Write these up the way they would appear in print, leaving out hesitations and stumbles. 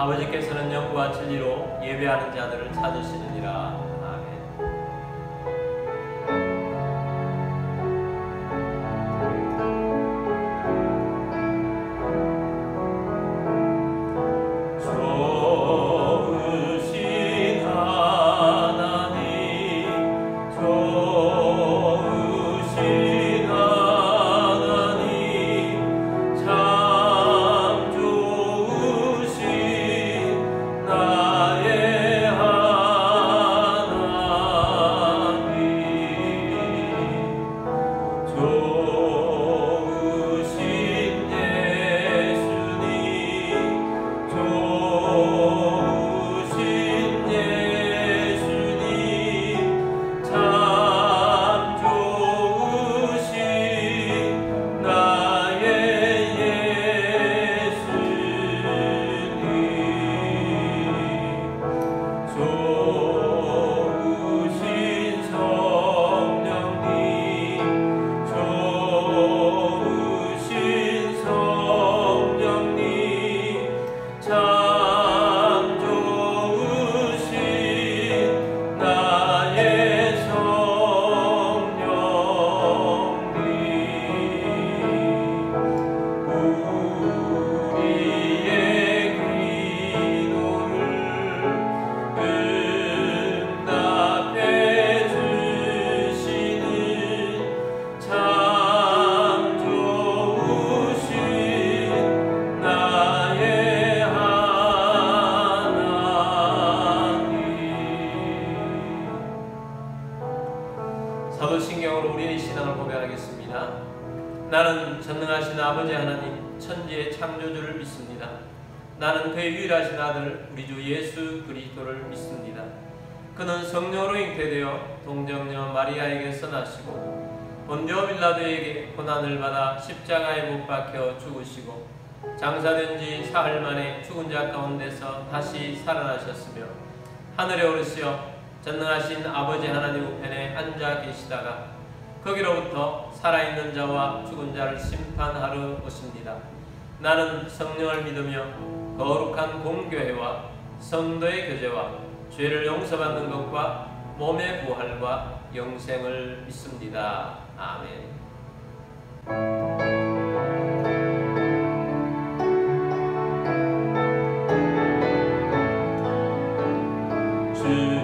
아버지께서는 영과 진리로 예배하는 자들을 찾으시느니라. 아멘. 좋으신 하나님, 좋으신 하나님, 참 좋으신 나의 하나님, 좋으신 예수님, 좋으신 예수님, 참 좋으신 나의 예수님, 좋으신 성령님, 좋으신 성령님, 참 좋으신 나의 성령님, 우리의 기도를 응답해 주시는 참 좋으신 나의 하나님. 사도신경으로 우리의 신앙을 고백하겠습니다. 나는 전능하신 아버지 하나님, 천지의 창조주를 믿습니다. 나는 그의 유일하신 아들 우리 주 예수 그리스도를 믿습니다. 그는 성령으로 잉태되어 동정녀 마리아에게서 나시고 본디오 빌라도에게 고난을 받아 십자가에 못 박혀 죽으시고 장사된 지 사흘 만에 죽은 자 가운데서 다시 살아나셨으며 하늘에 오르시어 전능하신 아버지 하나님 우편에 앉아 계시다가 거기로부터 살아있는 자와 죽은 자를 심판하러 오십니다. 나는 성령을 믿으며 거룩한 공교회와 성도의 교제와 죄를 용서받는 것과 몸의 부활과 영생을 믿습니다. 아멘. 주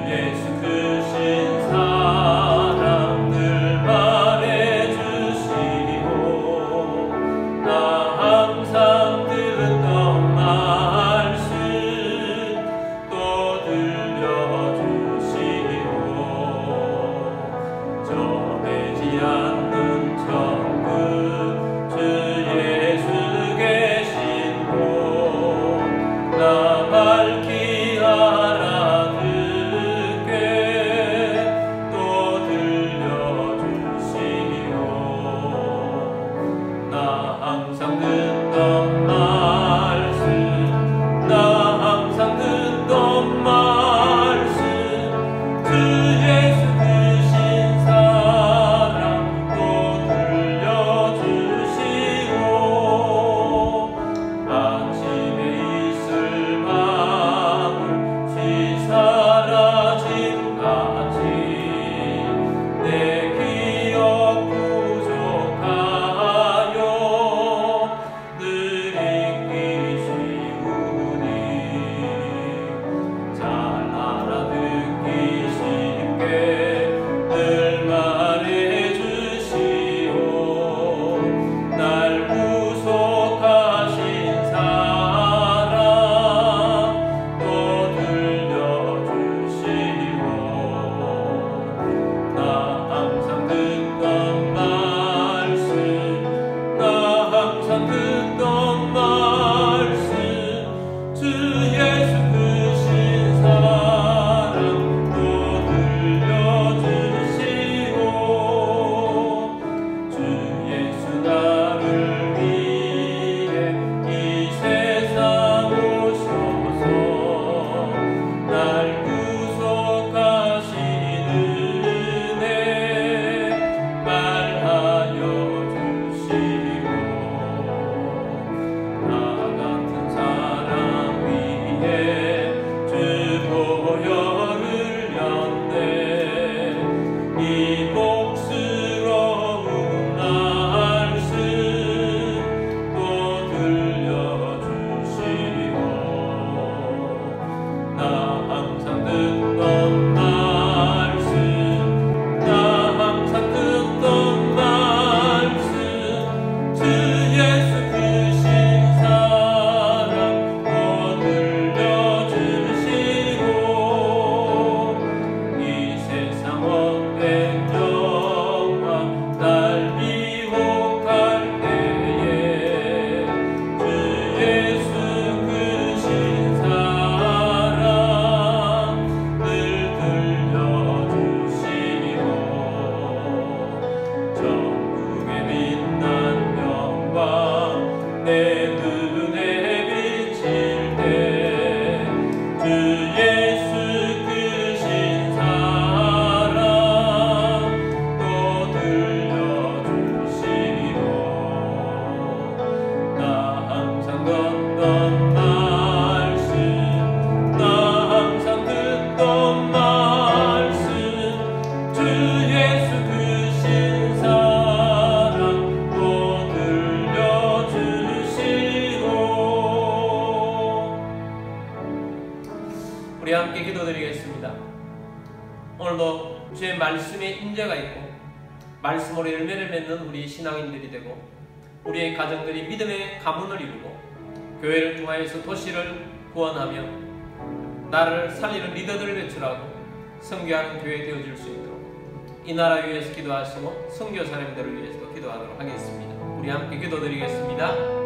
예수 크신 사랑들 말해주시오. 나 항상 듣던 말씀 또 들려주시오. 전해지 않는 천국 주 예수 계신 곳 나 밝히 알아듣게 또 들려주시오. 나 항상 듣던 말씀, 나 항상 듣던 말씀, 주 예수 크신 사랑 또 들려주시오. 아침에 있을 밤을 시 사라짐같이 내 기억 부족하여 오늘도 주의 말씀에 임재가 있고 말씀으로 열매를 맺는 우리 신앙인들이 되고 우리의 가정들이 믿음의 가문을 이루고 교회를 통하여서 도시를 구원하며 나라를 살리는 리더들을 배출하고 선교하는 교회 되어줄 수 있도록 이 나라 위해서 기도하시고 선교사님들을 위해서도 기도하도록 하겠습니다. 우리 함께 기도드리겠습니다.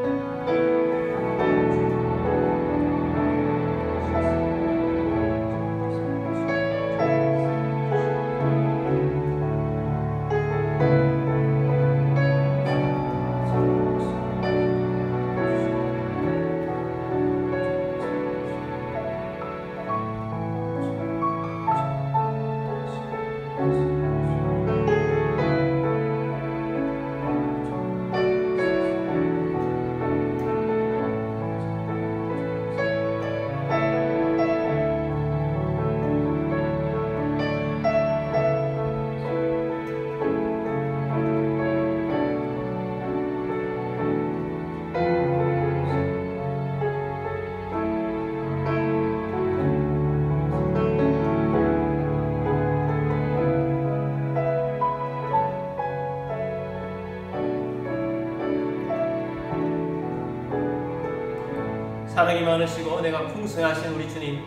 사랑이 많으시고 은혜가 풍성하신 우리 주님,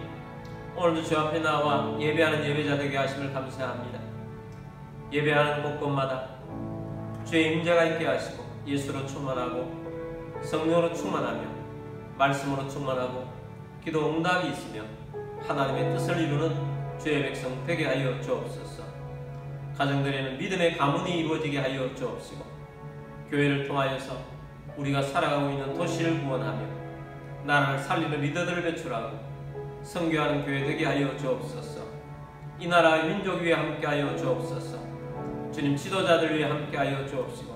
오늘도 주 앞에 나와 예배하는 예배자 되게 하심을 감사합니다. 예배하는 곳곳마다 주의 임재가 있게 하시고 예수로 충만하고 성령으로 충만하며 말씀으로 충만하고 기도 응답이 있으며 하나님의 뜻을 이루는 주의 백성 되게 하여 주옵소서. 가정들에는 믿음의 가문이 이루어지게 하여 주옵시고 교회를 통하여서 우리가 살아가고 있는 도시를 구원하며 나라를 살리는 리더들을 배출하고 선교하는 교회 되게 하여 주옵소서. 이 나라 민족 위에 함께하여 주옵소서. 주님 지도자들 위에 함께하여 주옵시고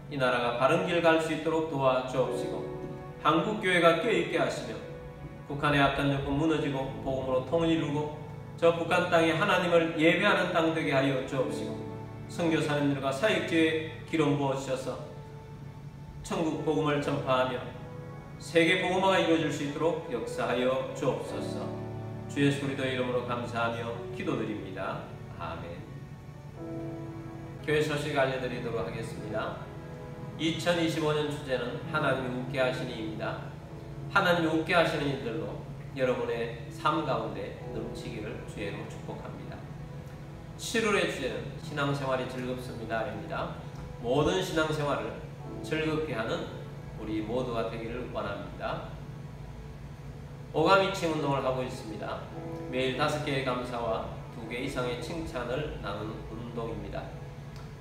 이 나라가 바른 길 갈 수 있도록 도와 주옵시고 한국교회가 껴있게 하시며 북한의 악한 정권 무너지고 복음으로 통을 이루고 저 북한 땅에 하나님을 예배하는 땅 되게 하여 주옵시고 선교사님들과 사역지에 기름 부어주셔서 천국 복음을 전파하며 세계 복음화가 이루어질 수 있도록 역사하여 주옵소서. 주 예수 그리스도 이름으로 감사하며 기도드립니다. 아멘. 교회 소식 알려드리도록 하겠습니다. 2025년 주제는 하나님이 웃게 하시니입니다. 하나님이 웃게 하시는 일들로 여러분의 삶 가운데 넘치기를 주의로 축복합니다. 7월의 주제는 신앙생활이 즐겁습니다입니다. 모든 신앙생활을 즐겁게 하는 우리 모두가 되기를 원합니다. 오가미칭 운동을 하고 있습니다. 매일 5개의 감사와 2개 이상의 칭찬을 나누는 운동입니다.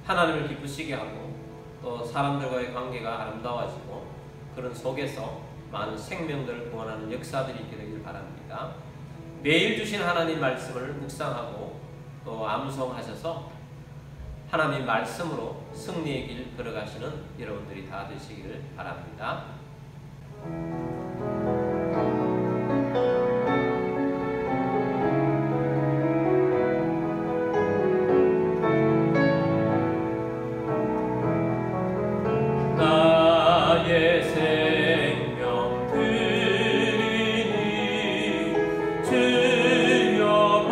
하나님을 기쁘시게 하고 또 사람들과의 관계가 아름다워지고 그런 속에서 많은 생명들을 구원하는 역사들이 있게 되길 바랍니다. 매일 주신 하나님 말씀을 묵상하고 또 암송하셔서 하나님 말씀으로 승리의 길 걸어가시는 여러분들이 다 되시기를 바랍니다. 나의 생명 드리니 주여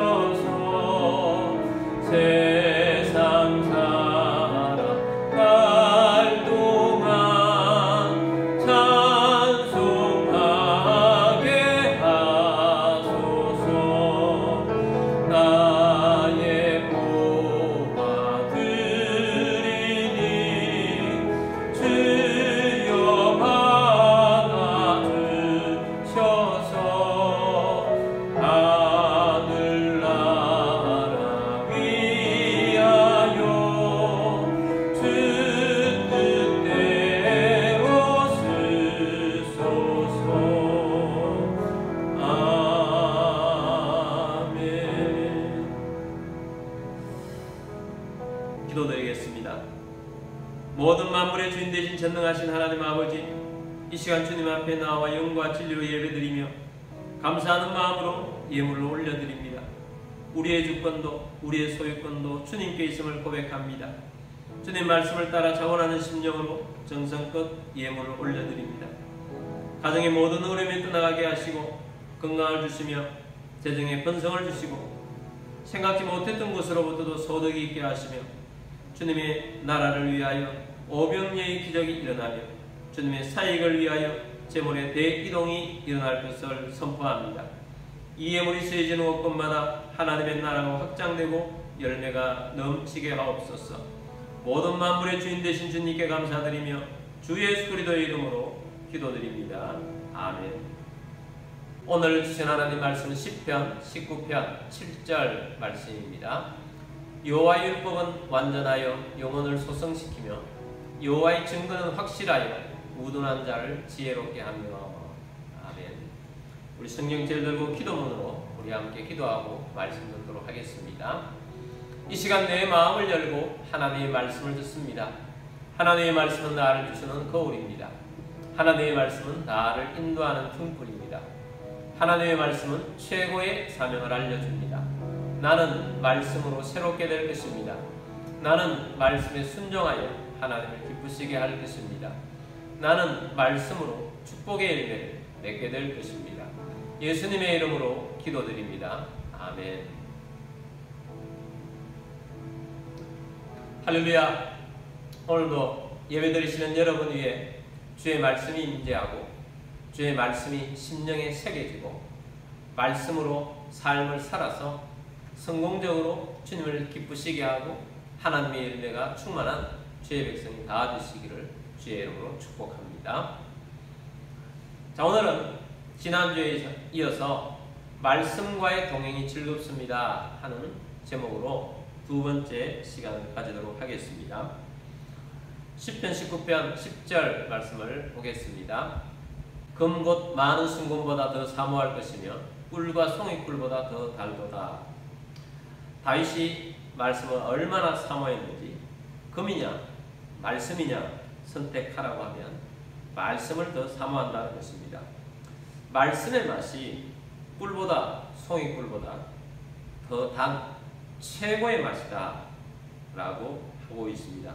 받아주셔서 세상 살아갈 동안 찬송하게 하소서. 나의 보화 드리니 주여 받아주셔서 하늘나라 위하여 주 뜻대로 쓰소서. 아멘. 기도드리겠습니다. 모든 만물의 주인 되신 전능하신 하나님 아버지, 이 시간 주님 앞에 나와 영과 진리로 예배드리며 감사하는 마음으로 예물을 올려드립니다. 우리의 주권도 우리의 소유권도 주님께 있음을 고백합니다. 주님 말씀을 따라 자원하는 심령으로 정성껏 예물을 올려드립니다. 가정의 모든 어려움이 떠나가게 하시고 건강을 주시며 재정에 번성을 주시고 생각지 못했던 곳으로부터도 소득이 있게 하시며 주님의 나라를 위하여 오병이의 기적이 일어나며 주님의 사익을 위하여 재물의 대이동이 일어날 것을 선포합니다. 이 예물이 쓰여지는 곳곳마다 하나님의 나라가 확장되고 열매가 넘치게 하옵소서. 모든 만물의 주인 되신 주님께 감사드리며 주 예수 그리스도의 이름으로 기도드립니다. 아멘. 오늘 주신 하나님 말씀은 시편 19편 7절 말씀입니다. 여호와의 율법은 완전하여 영혼을 소성시키며 여호와의 증거는 확실하여 우둔한 자를 지혜롭게 하며. 아멘. 우리 성경 제일 들고 기도문으로 우리 함께 기도하고 말씀 듣도록 하겠습니다. 이 시간 내 마음을 열고 하나님의 말씀을 듣습니다. 하나님의 말씀은 나를 주시는 거울입니다. 하나님의 말씀은 나를 인도하는 등불입니다. 하나님의 말씀은 최고의 사명을 알려줍니다. 나는 말씀으로 새롭게 될 것입니다. 나는 말씀에 순종하여 하나님을 기쁘시게 할 것입니다. 나는 말씀으로 축복의 열매를 맺게 될 것입니다. 예수님의 이름으로 기도드립니다. 아멘. 할렐루야. 오늘도 예배드리시는 여러분 위에 주의 말씀이 임재하고 주의 말씀이 심령에 새겨지고 말씀으로 삶을 살아서 성공적으로 주님을 기쁘시게 하고 하나님의 열매가 충만한 주의 백성이 다 되시기를 주의 이름으로 축복합니다. 자, 오늘은 지난주에 이어서 말씀과의 동행이 즐겁습니다 하는 제목으로 두 번째 시간을 가지도록 하겠습니다. 시편 19편 10절 말씀을 보겠습니다. 금 곧 많은 순금보다 더 사모할 것이며 꿀과 송이꿀보다 더 달도다. 다윗이 말씀을 얼마나 사모했는지 금이냐 말씀이냐 선택하라고 하면 말씀을 더 사모한다는 것입니다. 말씀의 맛이 꿀보다 송이꿀보다 더 단 최고의 맛이다 라고 하고 있습니다.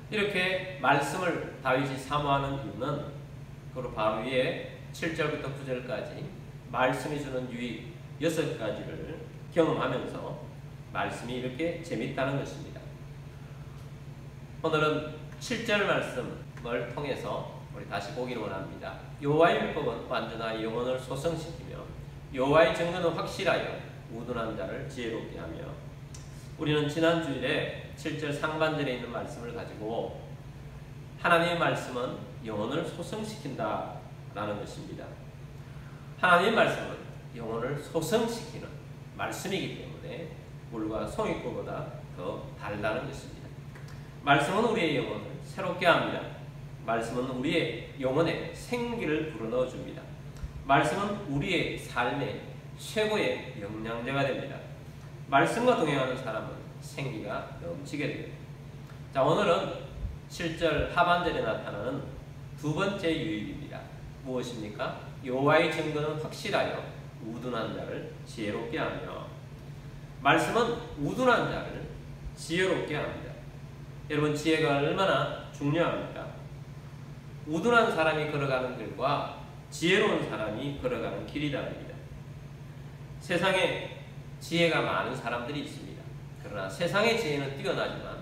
이렇게 말씀을 다윗이 사모하는 이유는 그리고 바로 위에 7절부터 9절까지 말씀이 주는 유익 6가지를 경험하면서 말씀이 이렇게 재밌다는 것입니다. 오늘은 7절 말씀을 통해서 우리 다시 보기를 원합니다. 여호와의 율법은 완전하여 영혼을 소성시키며 여호와의 증거는 확실하여 우둔한 자를 지혜롭게 하며. 우리는 지난 주일에 7절 상반절에 있는 말씀을 가지고 하나님의 말씀은 영혼을 소성시킨다 라는 것입니다. 하나님의 말씀은 영혼을 소성시키는 말씀이기 때문에 물과 송이꿀보다 더 달다는 것입니다. 말씀은 우리의 영혼을 새롭게 합니다. 말씀은 우리의 영혼에 생기를 불어넣어 줍니다. 말씀은 우리의 삶의 최고의 영양제가 됩니다. 말씀과 동행하는 사람은 생기가 넘치게 됩니다. 자, 오늘은 7절 하반절에 나타나는 두 번째 유익입니다. 무엇입니까? 여호와의 증거는 확실하여 우둔한 자를 지혜롭게 하며. 말씀은 우둔한 자를 지혜롭게 합니다. 여러분, 지혜가 얼마나 중요합니까? 우둔한 사람이 걸어가는 길과 지혜로운 사람이 걸어가는 길이 다릅니다. 세상에 지혜가 많은 사람들이 있습니다. 그러나 세상의 지혜는 뛰어나지만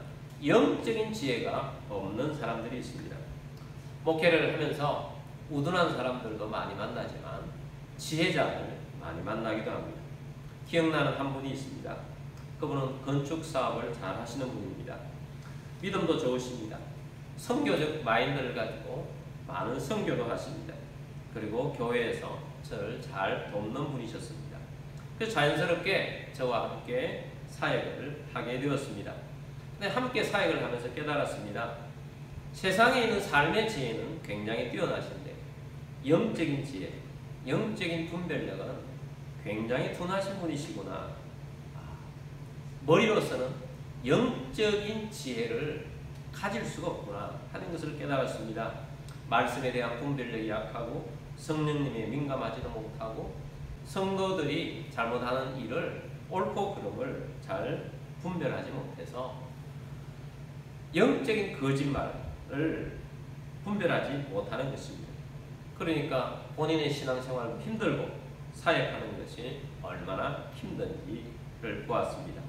영적인 지혜가 없는 사람들이 있습니다. 목회를 하면서 우둔한 사람들도 많이 만나지만 지혜자를 많이 만나기도 합니다. 기억나는 한 분이 있습니다. 그분은 건축 사업을 잘 하시는 분입니다. 믿음도 좋으십니다. 선교적 마인드를 가지고 많은 선교도 하십니다. 그리고 교회에서 저를 잘 돕는 분이셨습니다. 그래서 자연스럽게 저와 함께 사역을 하게 되었습니다. 근데 함께 사역을 하면서 깨달았습니다. 세상에 있는 삶의 지혜는 굉장히 뛰어나신데 영적인 지혜, 영적인 분별력은 굉장히 둔하신 분이시구나. 머리로서는 영적인 지혜를 가질 수가 없구나 하는 것을 깨달았습니다. 말씀에 대한 분별력이 약하고 성령님에 민감하지도 못하고 성도들이 잘못하는 일을 옳고 그름을 잘 분별하지 못해서 영적인 거짓말을 분별하지 못하는 것입니다. 그러니까 본인의 신앙생활도 힘들고 사역하는 것이 얼마나 힘든지를 보았습니다.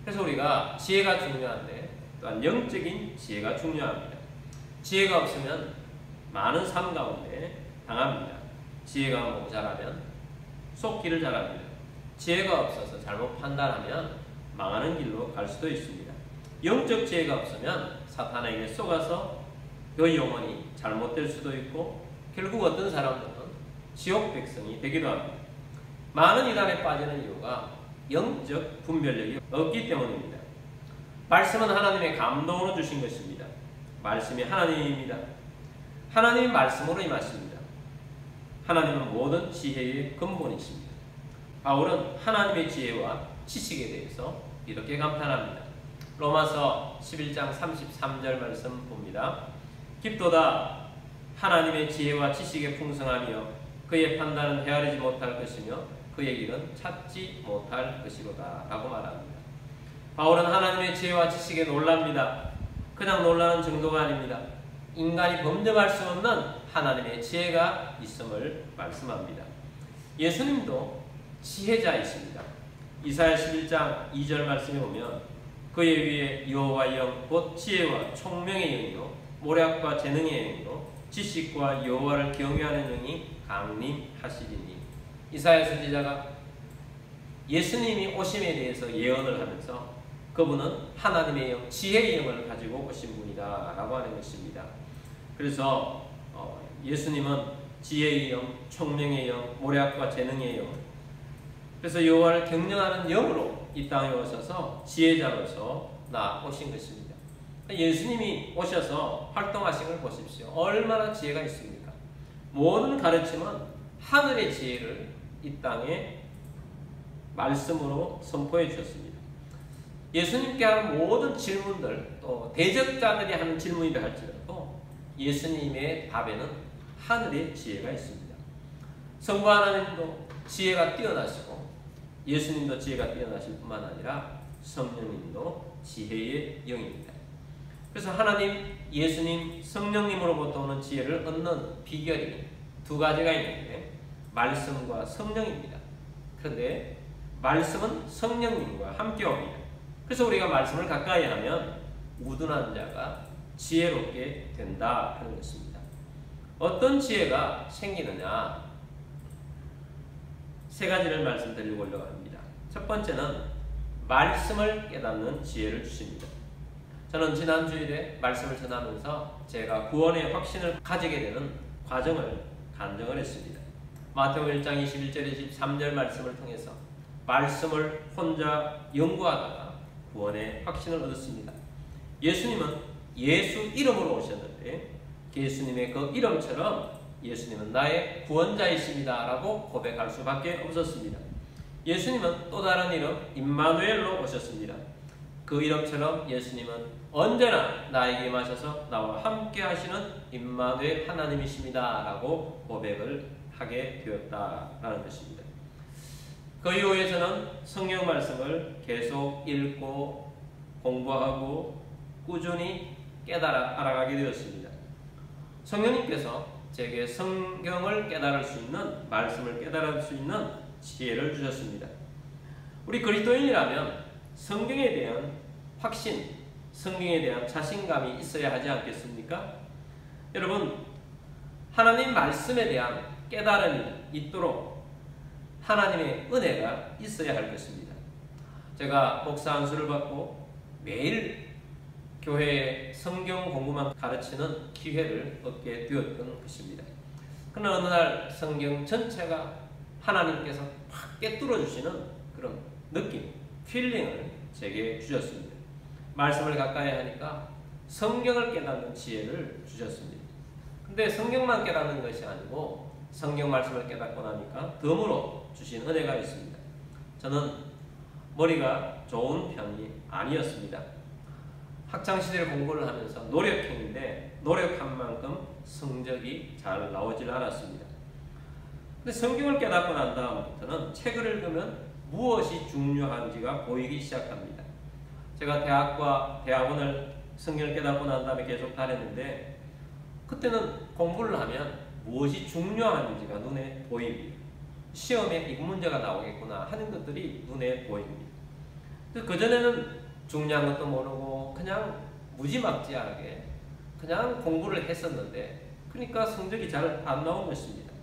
그래서 우리가 지혜가 중요한데 또한 영적인 지혜가 중요합니다. 지혜가 없으면 많은 삶 가운데 당합니다. 지혜가 모자라면 속기를 잘합니다. 지혜가 없어서 잘못 판단하면 망하는 길로 갈 수도 있습니다. 영적 지혜가 없으면 사탄에게 속아서 그 영혼이 잘못될 수도 있고 결국 어떤 사람들은 지옥 백성이 되기도 합니다. 많은 이단에 빠지는 이유가 영적 분별력이 없기 때문입니다. 말씀은 하나님의 감동으로 주신 것입니다. 말씀이 하나님입니다. 하나님이 말씀으로 임하십니다. 하나님은 모든 지혜의 근본이십니다. 바울은 하나님의 지혜와 지식에 대해서 이렇게 감탄합니다. 로마서 11장 33절 말씀 봅니다. 깊도다 하나님의 지혜와 지식의 풍성하며 그의 판단은 헤아리지 못할 것이며 그의 길은 찾지 못할 것이로다 라고 말합니다. 바울은 하나님의 지혜와 지식에 놀랍니다. 그냥 놀라는 정도가 아닙니다. 인간이 범접할 수 없는 하나님의 지혜가 있음을 말씀합니다. 예수님도 지혜자이십니다. 이사야 11장 2절 말씀에 보면 그의 위에 여호와 영 곧 지혜와 총명의 영이요 모략과 재능의 영이요 지식과 여호와를 경외하는 영이 강림하시리니. 이사야 선지자가 예수님이 오심에 대해서 예언을 하면서 그분은 하나님의 영, 지혜의 영을 가지고 오신 분이다 라고 하는 것입니다. 그래서 예수님은 지혜의 영, 총명의 영, 모략과 재능의 영, 그래서 여호와를 경영하는 영으로 이 땅에 오셔서 지혜자로서 나오신 것입니다. 예수님이 오셔서 활동하신 걸 보십시오. 얼마나 지혜가 있습니까? 모든 가르침은 하늘의 지혜를 이 땅에 말씀으로 선포해 주셨습니다. 예수님께 하는 모든 질문들, 또 대적자들이 하는 질문이라 할지라도 예수님의 답에는 하늘의 지혜가 있습니다. 성부 하나님도 지혜가 뛰어나시고 예수님도 지혜가 뛰어나실 뿐만 아니라 성령님도 지혜의 영입니다. 그래서 하나님, 예수님, 성령님으로부터 오는 지혜를 얻는 비결이 두 가지가 있는데 말씀과 성령입니다. 그런데 말씀은 성령님과 함께 옵니다. 그래서 우리가 말씀을 가까이 하면 우둔한 자가 지혜롭게 된다 하는 것입니다. 어떤 지혜가 생기느냐? 세 가지를 말씀드리려고 합니다. 첫 번째는 말씀을 깨닫는 지혜를 주십니다. 저는 지난 주일에 말씀을 전하면서 제가 구원의 확신을 가지게 되는 과정을 간증을 했습니다. 마태복음 1장 21절 23절 말씀을 통해서 말씀을 혼자 연구하다가 구원의 확신을 얻었습니다. 예수님은 예수 이름으로 오셨는데 예수님의 그 이름처럼 예수님은 나의 구원자이십니다 라고 고백할 수밖에 없었습니다. 예수님은 또 다른 이름 임마누엘로 오셨습니다. 그 이름처럼 예수님은 언제나 나에게 임하셔서 나와 함께 하시는 임마누엘 하나님이십니다 라고 고백을 하게 되었다라는 것입니다. 그 이후에 저는 성경 말씀을 계속 읽고 공부하고 꾸준히 알아가게 되었습니다. 성령님께서 제게 성경을 깨달을 수 있는, 말씀을 깨달을 수 있는 지혜를 주셨습니다. 우리 그리스도인이라면 성경에 대한 확신, 성경에 대한 자신감이 있어야 하지 않겠습니까? 여러분, 하나님 말씀에 대한 깨달음이 있도록 하나님의 은혜가 있어야 할 것입니다. 제가 목사 안수를 받고 매일 교회에 성경 공부만 가르치는 기회를 얻게 되었던 것입니다. 그러나 어느 날 성경 전체가 하나님께서 확 깨뚫어 주시는 그런 느낌, 필링을 제게 주셨습니다. 말씀을 가까이 하니까 성경을 깨닫는 지혜를 주셨습니다. 근데 성경만 깨닫는 것이 아니고 성경 말씀을 깨닫고 나니까 덤으로 주신 은혜가 있습니다. 저는 머리가 좋은 편이 아니었습니다. 학창시절에 공부를 하면서 노력형인데 노력한 만큼 성적이 잘 나오질 않았습니다. 근데 성경을 깨닫고 난 다음부터는 책을 읽으면 무엇이 중요한지가 보이기 시작합니다. 제가 대학과 대학원을 성경을 깨닫고 난 다음에 계속 다녔는데 그때는 공부를 하면 무엇이 중요한지가 눈에 보입니다. 시험에 이 문제가 나오겠구나 하는 것들이 눈에 보입니다. 그전에는 중요한 것도 모르고 그냥 무지막지하게 그냥 공부를 했었는데 그러니까 성적이 잘 안 나온 것입니다.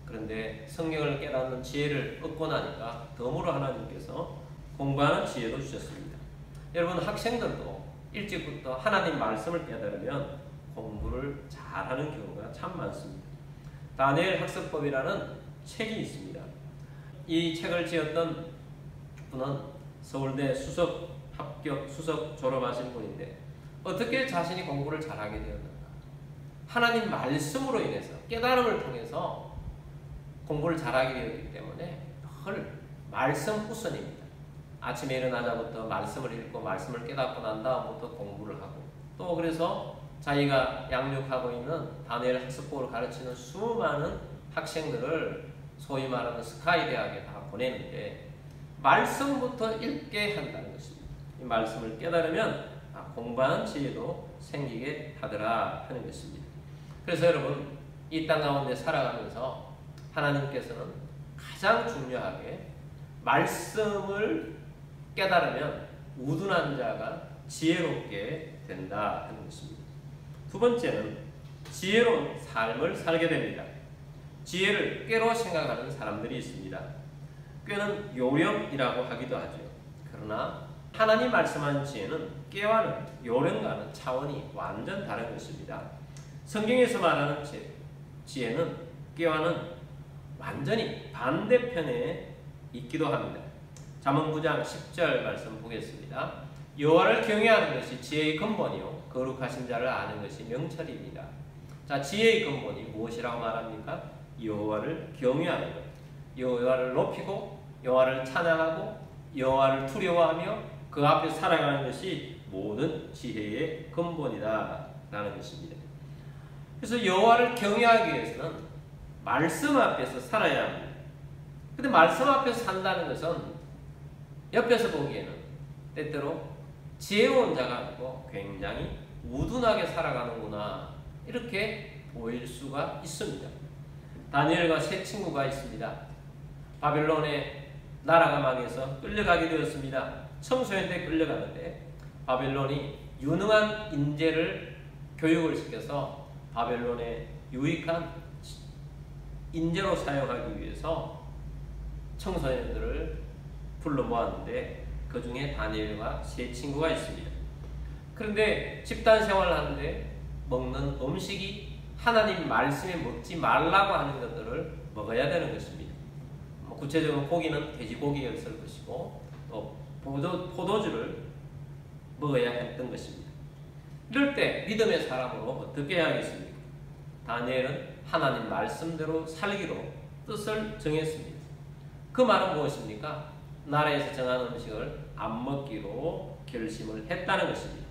그런데 성경을 깨닫는 지혜를 얻고 나니까 덤으로 하나님께서 공부하는 지혜도 주셨습니다. 여러분 학생들도 일찍부터 하나님 말씀을 깨달으면 공부를 잘하는 경우가 참 많습니다. 다니엘 학습법이라는 책이 있습니다. 이 책을 지었던 분은 서울대 수석 합격, 수석 졸업하신 분인데 어떻게 자신이 공부를 잘하게 되었는가? 하나님 말씀으로 인해서 깨달음을 통해서 공부를 잘하게 되었기 때문에 늘 말씀 우선입니다. 아침에 일어나자부터 말씀을 읽고 말씀을 깨닫고 난 다음부터 공부를 하고 또 그래서 자기가 양육하고 있는 다니엘 학습법을 가르치는 수많은 학생들을 소위 말하는 스카이 대학에 다 보내는데 말씀부터 읽게 한다는 것입니다. 이 말씀을 깨달으면 공부하는 지혜도 생기게 하더라 하는 것입니다. 그래서 여러분 이 땅 가운데 살아가면서 하나님께서는 가장 중요하게 말씀을 깨달으면 우둔한 자가 지혜롭게 된다 하는 것입니다. 두 번째는 지혜로운 삶을 살게 됩니다. 지혜를 꾀로 생각하는 사람들이 있습니다. 꾀는 요령이라고 하기도 하죠. 그러나 하나님 말씀하는 지혜는 꾀와는 요령과는 차원이 완전 다른 것입니다. 성경에서 말하는 지혜는 꾀와는 완전히 반대편에 있기도 합니다. 잠언 9장 10절 말씀 보겠습니다. 여호와를 경외하는 것이 지혜의 근본이요 거룩하신 자를 아는 것이 명철입니다. 자, 지혜의 근본이 무엇이라고 말합니까? 여호와를 경외하는 것. 여호와를 높이고 여호와를 찬양하고 여호와를 두려워하며 그 앞에 살아가는 것이 모든 지혜의 근본이다 라는 것입니다. 그래서 여호와를 경외하기 위해서는 말씀 앞에서 살아야 합니다. 근데 말씀 앞에서 산다는 것은 옆에서 보기에는 때때로 지혜로운 자가 아니고 굉장히 우둔하게 살아가는구나 이렇게 보일 수가 있습니다. 다니엘과 세 친구가 있습니다. 바벨론의 나라가 망해서 끌려가게 되었습니다. 청소년 때 끌려가는데 바벨론이 유능한 인재를 교육을 시켜서 바벨론의 유익한 인재로 사용하기 위해서 청소년들을 불러 모았는데 그 중에 다니엘과 세 친구가 있습니다. 그런데 집단 생활을 하는데 먹는 음식이 하나님 말씀에 먹지 말라고 하는 것들을 먹어야 되는 것입니다. 구체적으로 고기는 돼지고기였을 것이고 또 포도주를 먹어야 했던 것입니다. 이럴 때 믿음의 사람으로 어떻게 해야겠습니까? 다니엘은 하나님 말씀대로 살기로 뜻을 정했습니다. 그 말은 무엇입니까? 나라에서 정한 음식을 안 먹기로 결심을 했다는 것입니다.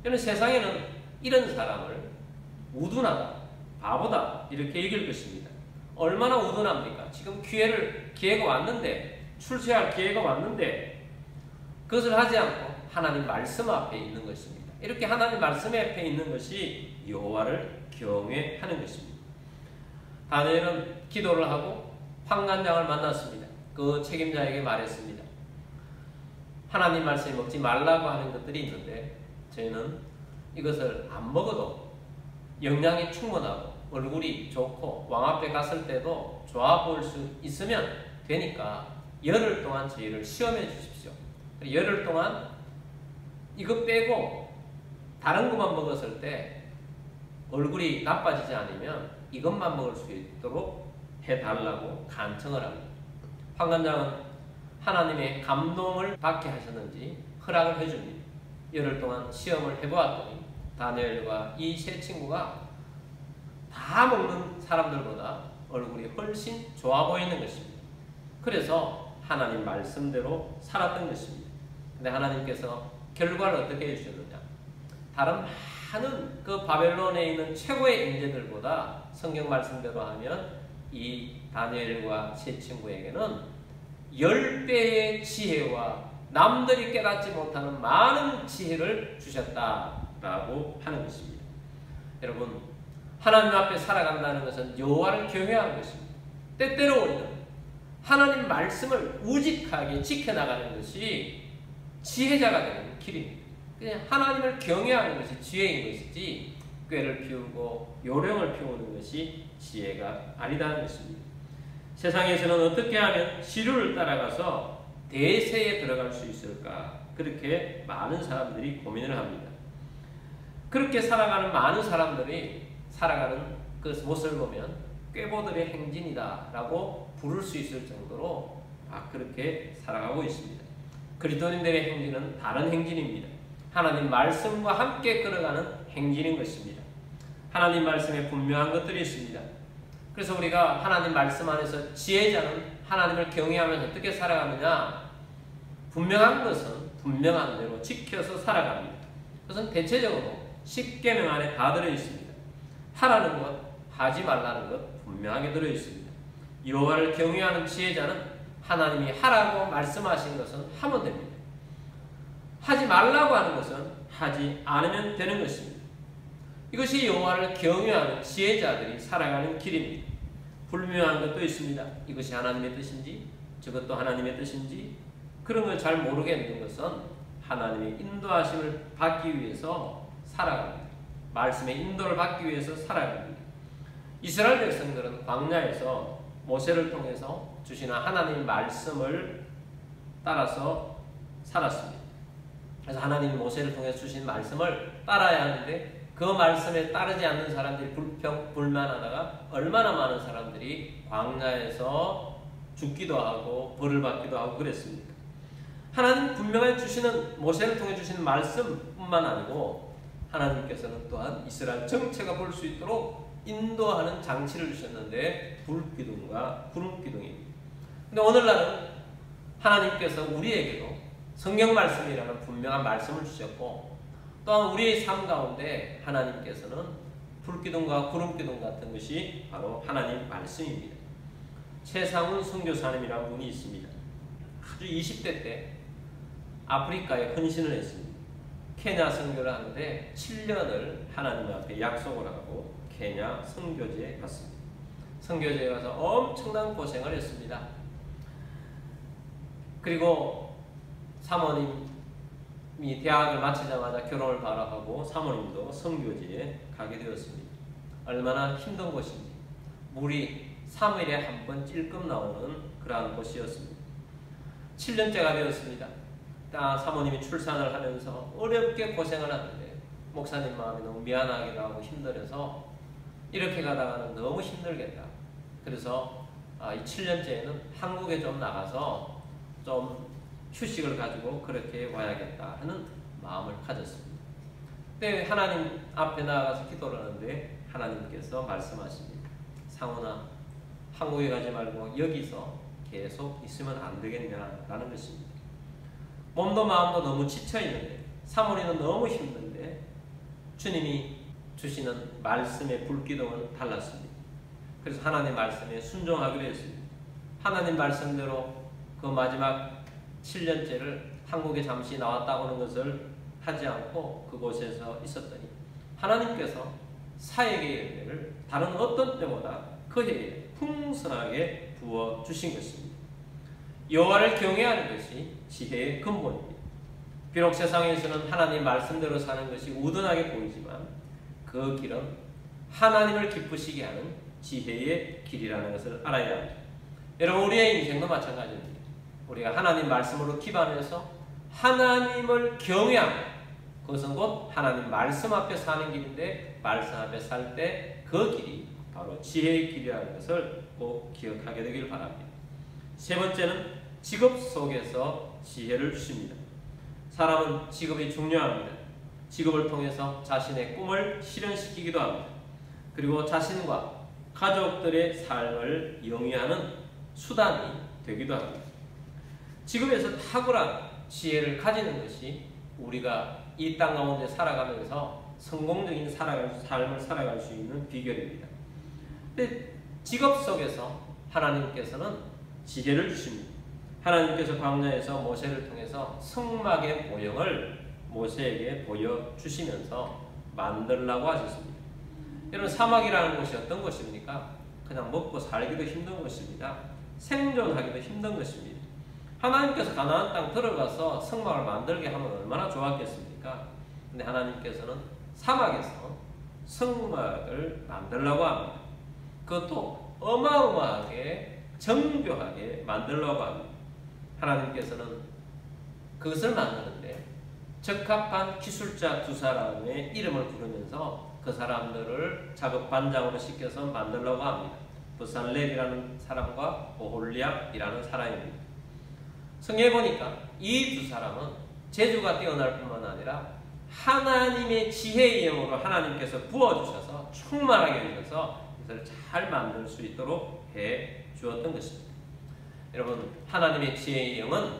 이런 세상에는 이런 사람을 우둔하다, 바보다 이렇게 얘기할 것입니다. 얼마나 우둔합니까? 지금 기회가 왔는데 출세할 기회가 왔는데 그것을 하지 않고 하나님 말씀 앞에 있는 것입니다. 이렇게 하나님 말씀 앞에 있는 것이 여호와를 경외하는 것입니다. 다니엘은 기도를 하고 환관장을 만났습니다. 그 책임자에게 말했습니다. 하나님 말씀에 먹지 말라고 하는 것들이 있는데 저희는 이것을 안 먹어도 영양이 충분하고 얼굴이 좋고 왕 앞에 갔을 때도 좋아 보일 수 있으면 되니까 열흘 동안 저희를 시험해 주십시오. 열흘 동안 이거 빼고 다른 것만 먹었을 때 얼굴이 나빠지지 않으면 이것만 먹을 수 있도록 해달라고 간청을 합니다. 환관장은 하나님의 감동을 받게 하셨는지 허락을 해줍니다. 열흘 동안 시험을 해보았더니 다니엘과 이 세 친구가 다 먹는 사람들보다 얼굴이 훨씬 좋아 보이는 것입니다. 그래서 하나님 말씀대로 살았던 것입니다. 근데 하나님께서 결과를 어떻게 해주셨느냐? 다른 많은 그 바벨론에 있는 최고의 인재들보다 성경 말씀대로 하면 이 다니엘과 세 친구에게는 10배의 지혜와 남들이 깨닫지 못하는 많은 지혜를 주셨다라고 하는 것입니다. 여러분, 하나님 앞에 살아간다는 것은 여호와를 경외하는 것입니다. 때때로 우리는 하나님 말씀을 우직하게 지켜나가는 것이 지혜자가 되는 길입니다. 그냥 하나님을 경외하는 것이 지혜인 것이지 꾀를 피우고 요령을 피우는 것이 지혜가 아니다는 것입니다. 세상에서는 어떻게 하면 시류를 따라가서 대세에 들어갈 수 있을까? 그렇게 많은 사람들이 고민을 합니다. 그렇게 살아가는 많은 사람들이 살아가는 그 모습을 보면 꾀보들의 행진이다 라고 부를 수 있을 정도로 그렇게 살아가고 있습니다. 그리스도인들의 행진은 다른 행진입니다. 하나님 말씀과 함께 걸어가는 행진인 것입니다. 하나님 말씀에 분명한 것들이 있습니다. 그래서 우리가 하나님 말씀 안에서 지혜자는 하나님을 경외하면서 어떻게 살아가느냐? 분명한 것은 분명한 대로 지켜서 살아갑니다. 그것은 대체적으로 10계명 안에 다 들어있습니다. 하라는 것, 하지 말라는 것 분명하게 들어있습니다. 여호와를 경외하는 지혜자는 하나님이 하라고 말씀하신 것은 하면 됩니다. 하지 말라고 하는 것은 하지 않으면 되는 것입니다. 이것이 여호와를 경외하는 지혜자들이 살아가는 길입니다. 불명한 것도 있습니다. 이것이 하나님의 뜻인지 저것도 하나님의 뜻인지 그런 걸 잘 모르겠는 것은 하나님의 인도하심을 받기 위해서 살아갑니다. 말씀의 인도를 받기 위해서 살아갑니다. 이스라엘 백성들은 광야에서 모세를 통해서 주시는 하나님의 말씀을 따라서 살았습니다. 그래서 하나님이 모세를 통해 주신 말씀을 따라야 하는데 그 말씀에 따르지 않는 사람들이 불만하다가 얼마나 많은 사람들이 광야에서 죽기도 하고 벌을 받기도 하고 그랬습니까? 하나님 분명히 주시는 모세를 통해 주시는 말씀뿐만 아니고 하나님께서는 또한 이스라엘 전체가 볼 수 있도록 인도하는 장치를 주셨는데 불기둥과 구름기둥입니다. 근데 오늘날은 하나님께서 우리에게도 성경 말씀이라는 분명한 말씀을 주셨고 또한 우리의 삶 가운데 하나님께서는 불기둥과 구름기둥 같은 것이 바로 하나님 말씀입니다. 최상훈 선교사님이라는 분이 있습니다. 아주 20대 때 아프리카에 헌신을 했습니다. 케냐 선교를 하는데 7년을 하나님 앞에 약속을 하고 케냐 선교지에 갔습니다. 선교지에 가서 엄청난 고생을 했습니다. 그리고 사모님이 대학을 마치자마자 결혼을 바라하고 사모님도 선교지에 가게 되었습니다. 얼마나 힘든 곳인지 물이 3일에 한 번 찔끔 나오는 그러한 곳이었습니다. 7년째가 되었습니다. 사모님이 출산을 하면서 어렵게 고생을 하는데 목사님 마음이 너무 미안하기도 하고 힘들어서 이렇게 가다가는 너무 힘들겠다. 그래서 이 7년째에는 한국에 좀 나가서 좀 휴식을 가지고 그렇게 와야겠다 하는 마음을 가졌습니다. 그때 하나님 앞에 나가서 기도를 하는데 하나님께서 말씀하십니다. 상훈아, 한국에 가지 말고 여기서 계속 있으면 안 되겠냐라는 것입니다. 몸도 마음도 너무 지쳐있는데 사모님은 너무 힘든데 주님이 주시는 말씀의 불기둥은 달랐습니다. 그래서 하나님 말씀에 순종하기로 했습니다. 하나님 말씀대로 그 마지막 7년째를 한국에 잠시 나왔다 오는 것을 하지 않고 그곳에서 있었더니 하나님께서 사역의 열매를 다른 어떤 때보다 그 해에 풍성하게 부어주신 것입니다. 여호와를 경외하는 것이 지혜의 근본입니다. 비록 세상에서는 하나님 말씀대로 사는 것이 우둔하게 보이지만 그 길은 하나님을 기쁘시게 하는 지혜의 길이라는 것을 알아야 합니다. 여러분, 우리의 인생도 마찬가지입니다. 우리가 하나님 말씀으로 기반해서 하나님을 경외하며 그것은 곧 하나님 말씀 앞에 사는 길인데 말씀 앞에 살 때 그 길이 바로 지혜의 길이라는 것을 꼭 기억하게 되길 바랍니다. 세 번째는 직업 속에서 지혜를 주십니다. 사람은 직업이 중요합니다. 직업을 통해서 자신의 꿈을 실현시키기도 합니다. 그리고 자신과 가족들의 삶을 영위하는 수단이 되기도 합니다. 직업에서 탁월한 지혜를 가지는 것이 우리가 이 땅 가운데 살아가면서 성공적인 삶을 살아갈 수 있는 비결입니다. 근데 직업 속에서 하나님께서는 지혜를 주십니다. 하나님께서 광야에서 모세를 통해서 성막의 모형을 모세에게 보여주시면서 만들라고 하셨습니다. 여러분, 사막이라는 곳이 어떤 곳입니까? 그냥 먹고 살기도 힘든 곳입니다. 생존하기도 힘든 것입니다. 하나님께서 가나안 땅 들어가서 성막을 만들게 하면 얼마나 좋았겠습니까? 근데 하나님께서는 사막에서 성막을 만들려고 합니다. 그것도 어마어마하게 정교하게 만들려고 합니다. 하나님께서는 그것을 만드는데 적합한 기술자 두 사람의 이름을 부르면서 그 사람들을 작업 반장으로 시켜서 만들려고 합니다. 부살렐이라는 사람과 오홀리압이라는 사람입니다. 성경에 보니까 이 두 사람은 재주가 뛰어날 뿐만 아니라 하나님의 지혜의 영으로 하나님께서 부어주셔서 충만하게 해주셔서 이것을 잘 만들 수 있도록 해 주었던 것입니다. 여러분, 하나님의 지혜의 영은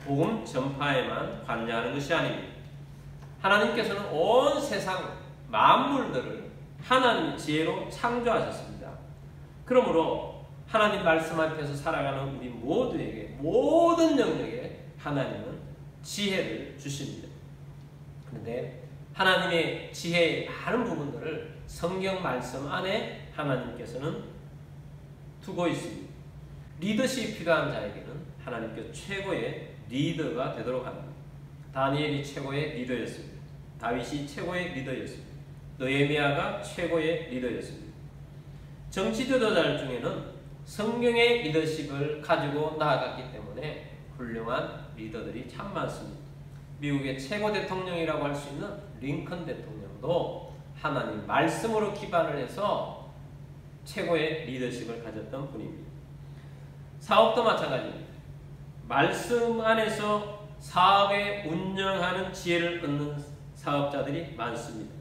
복음 전파에만 관여하는 것이 아닙니다. 하나님께서는 온 세상 만물들을 하나님의 지혜로 창조하셨습니다. 그러므로 하나님 말씀 앞에서 살아가는 우리 모두에게 모든 영역에 하나님은 지혜를 주십니다. 그런데 하나님의 지혜의 많은 부분들을 성경 말씀 안에 하나님께서는 두고 있습니다. 리더십이 필요한 자에게는 하나님께서 최고의 리더가 되도록 합니다. 다니엘이 최고의 리더였습니다. 다윗이 최고의 리더였습니다. 느헤미야가 최고의 리더였습니다. 정치 지도자들 중에는 성경의 리더십을 가지고 나아갔기 때문에 훌륭한 리더들이 참 많습니다. 미국의 최고 대통령이라고 할 수 있는 링컨 대통령도 하나님 말씀으로 기반을 해서 최고의 리더십을 가졌던 분입니다. 사업도 마찬가지입니다. 말씀 안에서 사업에 운영하는 지혜를 얻는 사업자들이 많습니다.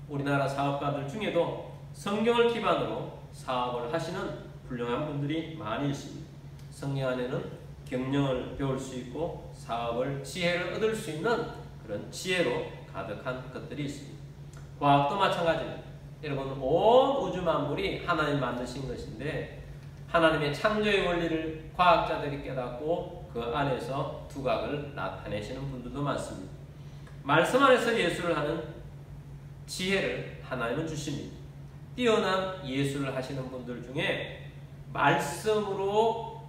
우리나라 사업가들 중에도 성경을 기반으로 사업을 하시는 훌륭한 분들이 많이 있습니다. 성경 안에는 경영을 배울 수 있고 사업을 지혜를 얻을 수 있는 그런 지혜로 가득한 것들이 있습니다. 과학도 마찬가지입니다. 여러분, 온 우주 만물이 하나님 만드신 것인데 하나님의 창조의 원리를 과학자들이 깨닫고 그 안에서 두각을 나타내시는 분들도 많습니다. 말씀 안에서 예술을 하는 지혜를 하나님은 주십니다. 뛰어난 예술을 하시는 분들 중에 말씀으로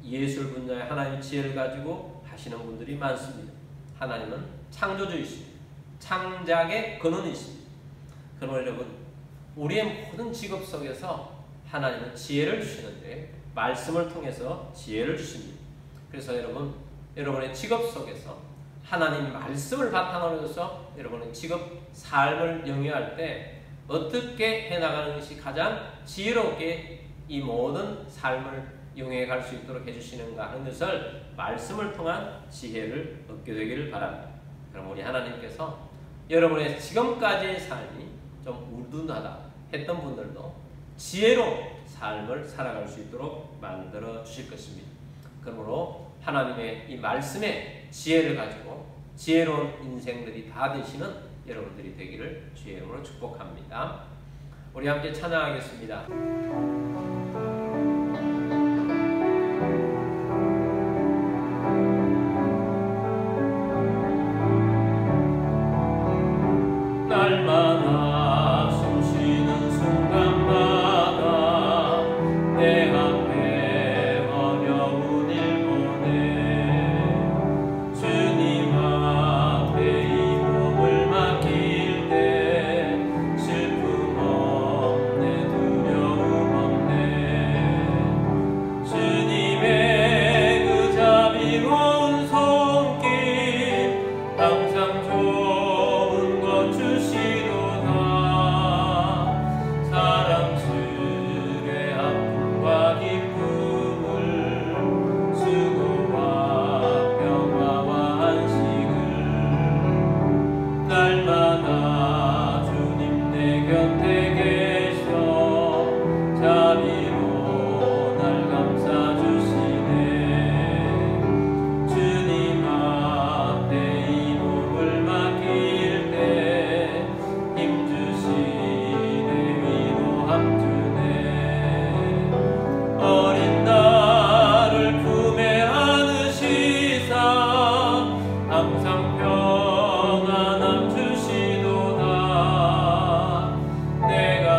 예술 분야에 하나님의 지혜를 가지고 하시는 분들이 많습니다. 하나님은 창조주이십니다. 창작의 근원이십니다. 그러므로 여러분, 우리의 모든 직업 속에서 하나님은 지혜를 주시는데 말씀을 통해서 지혜를 주십니다. 그래서 여러분, 여러분의 직업 속에서 하나님 말씀을 바탕으로 해서 여러분의 직업 삶을 영위할 때 어떻게 해나가는 것이 가장 지혜롭게 이 모든 삶을 용해 갈 수 있도록 해주시는가 하는 것을 말씀을 통한 지혜를 얻게 되기를 바랍니다. 그럼 우리 하나님께서 여러분의 지금까지의 삶이 좀 우둔하다 했던 분들도 지혜로 삶을 살아갈 수 있도록 만들어 주실 것입니다. 그러므로 하나님의 이 말씀의 지혜를 가지고 지혜로운 인생들이 다 되시는 여러분들이 되기를 주의 이름으로 축복합니다. 우리 함께 찬양하겠습니다. 날마다 숨쉬는 순간마다 내 앞에 어려운 일 보내 주님 앞에 이 몸을 맡길 때 슬픔 없네 두려움 없네 주님의 그 자비로운 손길 항상 좋은 것 주시도다 사람들의 아픔과 기쁨을 수고와 평화와 안식을 날마다 주님 내 곁에 계셔 자비로 날 감싸주시네 주님 앞에 이 몸을 맡길 때 힘주시네 위로함 주네 어린 나를 품에 안으시사 항상 평안함 주시도다 내가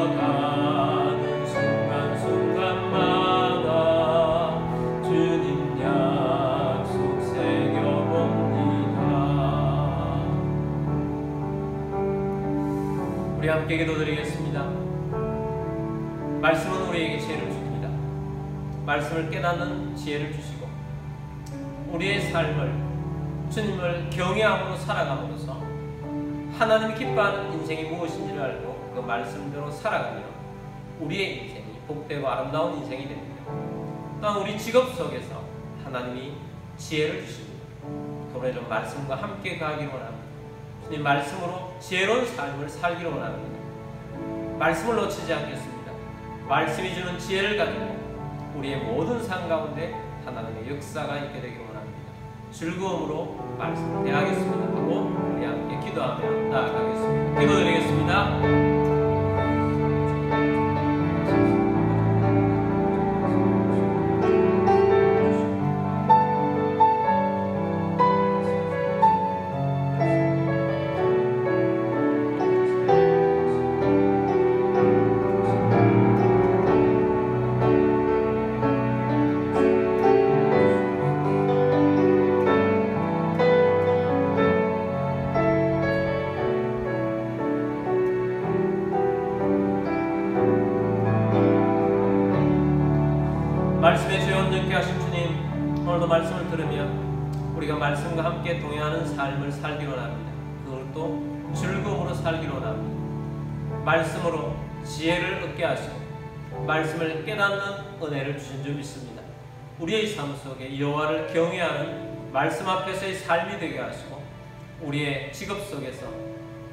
걸어가는 순간순간마다 주님 약속 새겨봅니다. 우리 함께 기도드리겠습니다. 말씀은 우리에게 지혜를 줍니다. 말씀을 깨닫는 지혜를 주시고 우리의 삶을 주님을 경외함으로 살아감으로써 하나님이 기뻐하는 인생이 무엇인지를 알고 그 말씀대로 살아가며 우리의 인생이 복되고 아름다운 인생이 됩니다. 또한 우리 직업 속에서 하나님이 지혜를 주십니다. 오늘은 말씀과 함께 가기를 원합니다. 주님 말씀으로 지혜로운 삶을 살기를 원합니다. 말씀을 놓치지 않겠습니다. 말씀이 주는 지혜를 가지고 우리의 모든 삶 가운데 하나님의 역사가 있게 되기를 원합니다. 즐거움으로 말씀을 대하겠습니다 하고 우리 함께 기도하며 나아가겠습니다. 기도드리겠습니다. 말씀의 주여 온전케 하신 주님, 오늘도 말씀을 들으며 우리가 말씀과 함께 동행하는 삶을 살기로 원합니다. 그것도 즐거움으로 살기로 원합니다. 말씀으로 지혜를 얻게 하시고 말씀을 깨닫는 은혜를 주신 줄 믿습니다. 우리의 삶 속에 여호와를 경외하는 말씀 앞에서의 삶이 되게 하시고 우리의 직업 속에서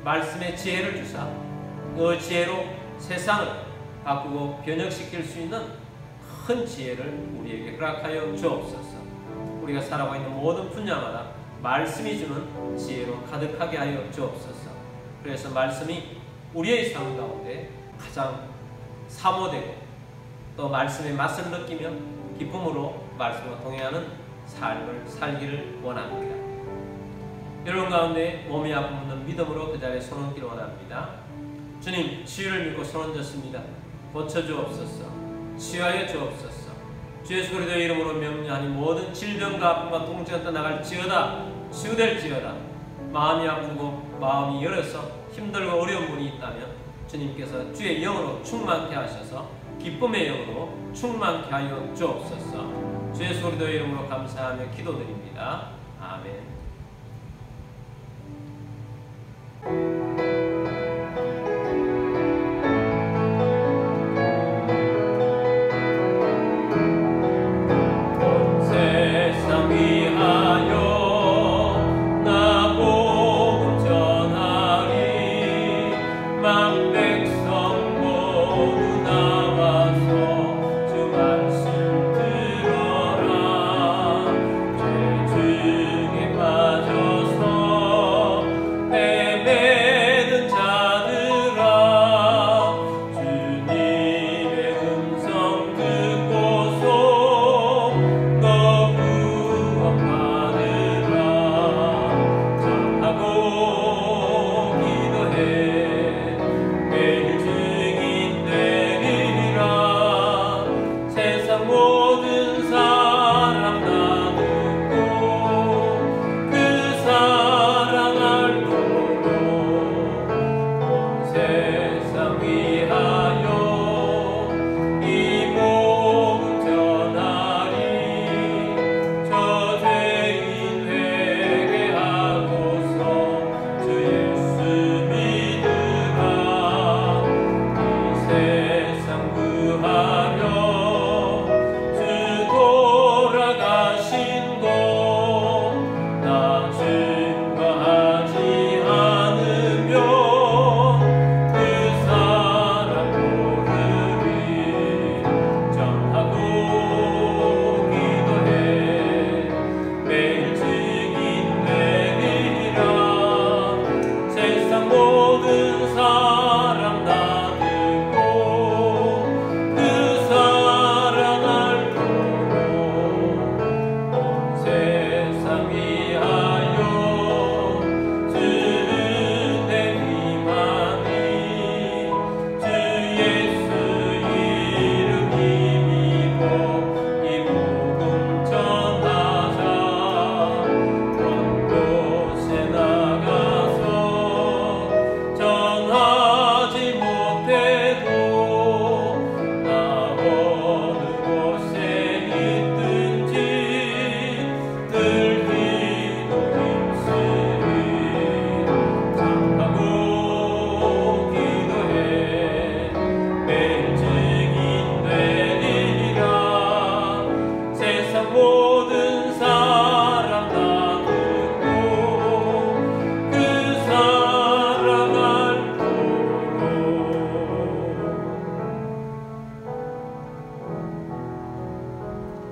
말씀의 지혜를 주사 그 지혜로 세상을 바꾸고 변혁시킬 수 있는 큰 지혜를 우리에게 허락하여 주옵소서. 우리가 살아가고 있는 모든 분야마다 말씀이 주는 지혜로 가득하게 하여 주옵소서. 그래서 말씀이 우리의 삶 가운데 가장 사모되고 또 말씀의 맛을 느끼며 기쁨으로 말씀과 동행하는 삶을 살기를 원합니다. 여러분 가운데 몸이 아픔 없는 믿음으로 그 자리에 손 얹기를 원합니다. 주님, 치유를 믿고 손 얹었습니다. 고쳐주옵소서. 치유하여 주옵소서. 주 예수 그리스도의 이름으로 명령하니 모든 질병과 아픔과 통증이 떠나갈지어다. 치유될지어다. 마음이 아프고 마음이 열어서 힘들고 어려운 분이 있다면 주님께서 주의 영으로 충만케 하셔서 기쁨의 영으로 충만케 하여 주옵소서. 주 예수 그리스도의 이름으로 감사하며 기도드립니다. 아멘. 모든 사람 다 듣고 그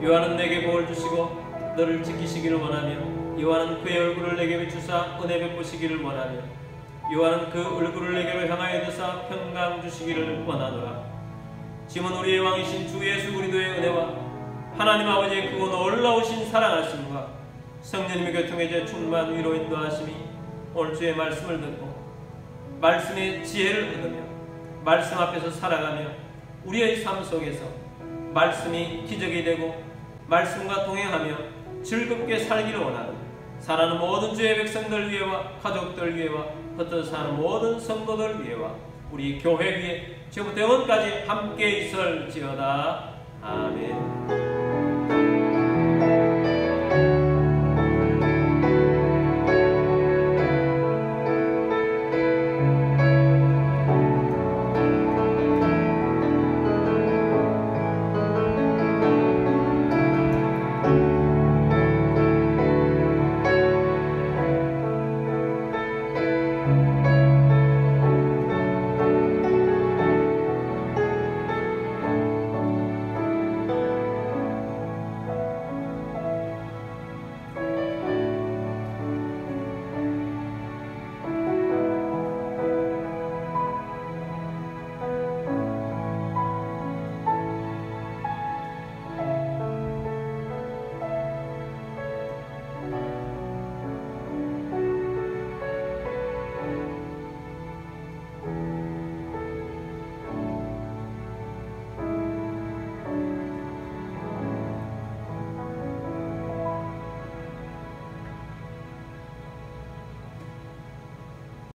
여호와는 내게 복을 주시고 너를 지키시기를 원하며 여호와는 그의 얼굴을 내게 비추사 은혜 베푸시기를 원하며 여호와는 그 얼굴을 내게로 향하여 드사 평강 주시기를 원하노라. 지금은 우리의 왕이신 주 예수 그리스도의 은혜와 하나님 아버지의 크고 놀라우신 사랑하심과 성령님의 교통의 충만 위로 인도하심이 오늘 주의 말씀을 듣고 말씀의 지혜를 얻으며 말씀 앞에서 살아가며 우리의 삶 속에서 말씀이 기적이 되고 말씀과 동행하며 즐겁게 살기를 원하는 사랑하는 모든 주의 백성들 위에와 가족들 위에와 흩어져 사는 모든 성도들 위에와 우리 교회 위에 지금부터 영원까지 함께 있을지어다. 아멘.